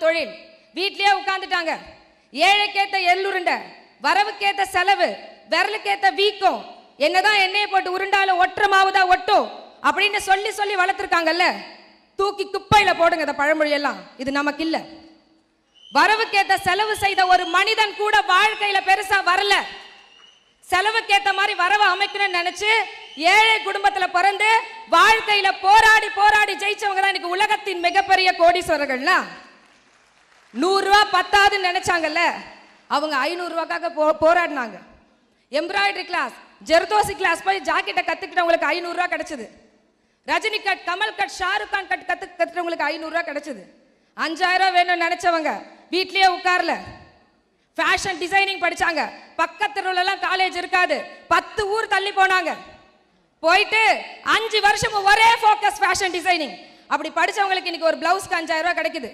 தொழில். வீட்லயே உட்கார்ந்துட்டாங்க. ஏழைக்கேத்த எள்ளுருண்டை, வரவுக்கேத்த செலவு, விரலுக்கேத்த வீக்கம், என்னதான் எண்ணெயை போட்டு உருண்டாலும் ஒற்ற மாவுதான் ஒட்டும் அப்படின்னு சொல்லி சொல்லி வளர்த்துருக்காங்கல்ல. தூக்கி குப்பையில போடுங்க இந்த பழமொழி எல்லாம். இது நமக்கு இல்ல. வரவுக்கேத்த செலவு செய்த ஒரு மனிதன் கூட வாழ்க்கையில பெருசா வரல. செலவுக்கேத்த மாதிரி வரவு அமைக்கணும்னு நினைச்சு ஏழை குடும்பத்துல பிறந்து வாழ்க்கையில போராடி போராடி ஜெயிச்சவங்க தான் இன்னைக்கு உலகத்தின் மிகப்பெரிய கோடீஸ்வரர்கள்னா. 100 ரூபாய் பத்தாதுன்னு நினைச்சாங்கல்ல, அவங்க 500 ரூபாய்க்காக போராடினாங்க. எம்ப்ராய்டரி கிளாஸ், ஜெர்தோசி கிளாஸ் போய் ஜாக்கெட்டை கத்துக்கிட்டவங்களுக்கு 500 ரூபாய் கிடைச்சது. Rajini cut, Kamal cut, Shahrukh Khan cut கத்துக்கிட்டவங்களுக்கு 500 ரூபாய் கிடைச்சது. 5000 ரூபாய் வேணும்னு நினைச்சவங்க வீட்லயே உட்கார்ல. ஃபேஷன் டிசைனிங் படிச்சாங்க. பக்கத்துல எல்லாம் காலேஜ் இருக்காது, 10 ஊர் தள்ளி போனாங்க. போயிட்டு 5 வருஷம் ஒரே ஃபோக்கஸ் ஃபேஷன் டிசைனிங். அப்படி படிச்சவங்களுக்கு இன்னைக்கு ஒரு பிளவுஸ்க்கு 5000 ரூபாய் கிடைக்குது.